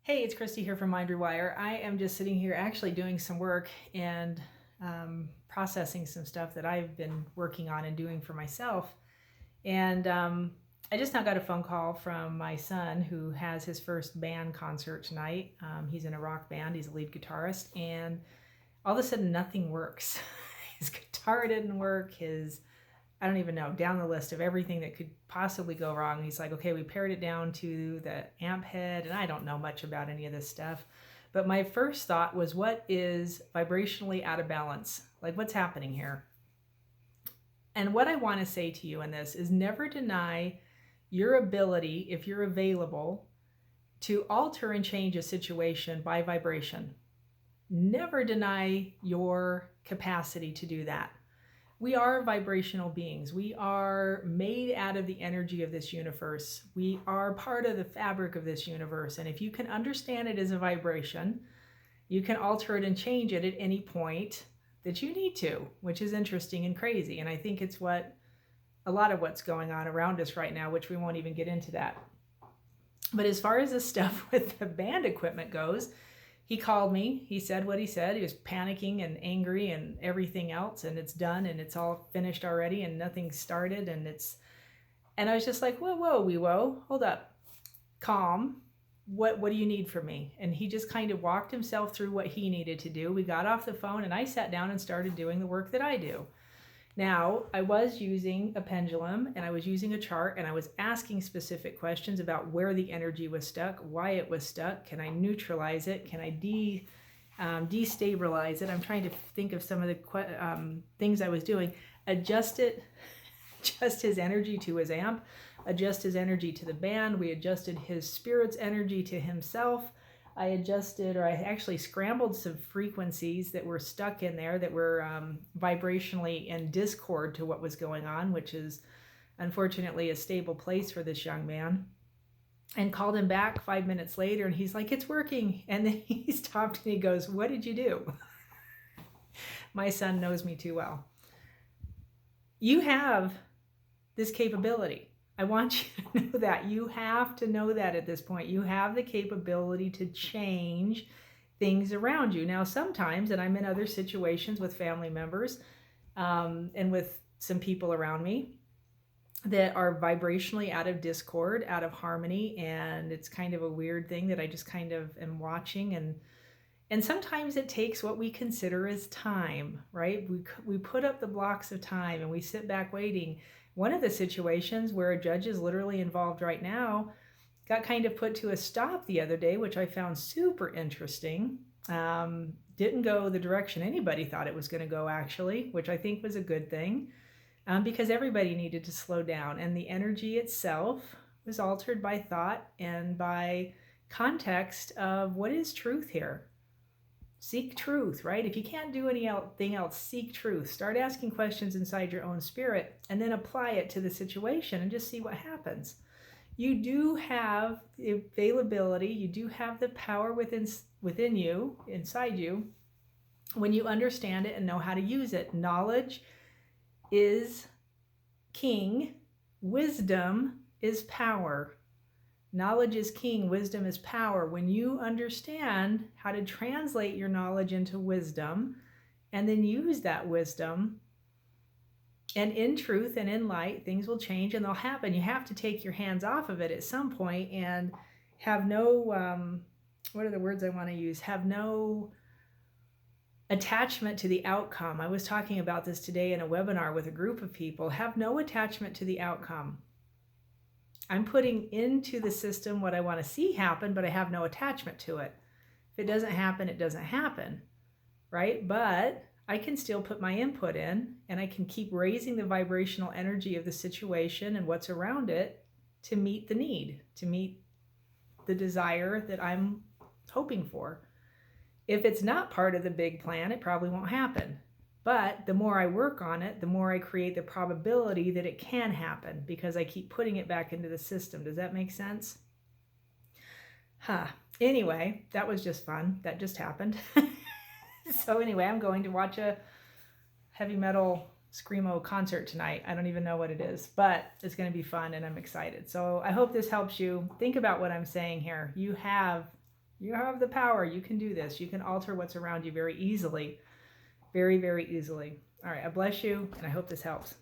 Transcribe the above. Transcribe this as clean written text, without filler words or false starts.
Hey, it's Christy here from Rewire. I am just sitting here actually doing some work and processing some stuff that I've been working on and doing for myself. And I just now got a phone call from my son who has his first band concert tonight. He's in a rock band, he's a lead guitarist, and all of a sudden nothing works. His guitar didn't work, I don't even know, down the list of everything that could possibly go wrong. He's like, okay, we pared it down to the amp head, and I don't know much about any of this stuff. But my first thought was, what is vibrationally out of balance? Like, what's happening here? And what I want to say to you in this is never deny your ability, if you're available, to alter and change a situation by vibration. Never deny your capacity to do that. We are vibrational beings. We are made out of the energy of this universe. We are part of the fabric of this universe. And if you can understand it as a vibration, you can alter it and change it at any point that you need to, which is interesting and crazy. And I think it's what a lot of what's going on around us right now, which we won't even get into that. But as far as the stuff with the band equipment goes, he called me, he said what he said, he was panicking and angry and everything else, and it's done and it's all finished already and nothing started, and I was just like, whoa, hold up, calm, what do you need from me? And he just kind of walked himself through what he needed to do. We got off the phone and I sat down and started doing the work that I do. Now, I was using a pendulum and I was using a chart and I was asking specific questions about where the energy was stuck, why it was stuck, can I neutralize it, can I destabilize it. I'm trying to think of some of the things I was doing. Adjust his energy to his amp, adjust his energy to the band. We adjusted his spirit's energy to himself. I actually scrambled some frequencies that were stuck in there that were vibrationally in discord to what was going on, which is unfortunately a stable place for this young man. And called him back 5 minutes later and he's like, it's working. And then he stopped and he goes, what did you do? My son knows me too well. You have this capability. I want you to know that. You have to know that at this point. You have the capability to change things around you. Now, sometimes, and I'm in other situations with family members and with some people around me that are vibrationally out of discord, out of harmony, and it's kind of a weird thing that I just kind of am watching. And sometimes it takes what we consider as time, right? We put up the blocks of time and we sit back waiting. One of the situations where a judge is literally involved right now got kind of put to a stop the other day, which I found super interesting. Didn't go the direction anybody thought it was going to go, actually, which I think was a good thing, because everybody needed to slow down. And the energy itself was altered by thought and by context of what is truth here. Seek truth, right? If you can't do anything else, seek truth. Start asking questions inside your own spirit and then apply it to the situation and just see what happens. You do have the availability, you do have the power within you, inside you, when you understand it and know how to use it. Knowledge is king, wisdom is power. Knowledge is king, wisdom is power. When you understand how to translate your knowledge into wisdom and then use that wisdom, and in truth and in light, things will change and they'll happen. You have to take your hands off of it at some point and have no, what are the words I want to use? Have no attachment to the outcome. I was talking about this today in a webinar with a group of people. Have no attachment to the outcome. I'm putting into the system what I want to see happen, but I have no attachment to it. If it doesn't happen, it doesn't happen, right? But I can still put my input in and I can keep raising the vibrational energy of the situation and what's around it to meet the need, to meet the desire that I'm hoping for. If it's not part of the big plan, it probably won't happen. But the more I work on it, the more I create the probability that it can happen because I keep putting it back into the system. Does that make sense? Anyway, that was just fun. That just happened. So anyway, I'm going to watch a heavy metal screamo concert tonight. I don't even know what it is, but it's going to be fun and I'm excited. So I hope this helps you. Think about what I'm saying here. You have You have the power. You can do this. You can alter what's around you very easily. Very, very easily. All right. I bless you, and I hope this helps.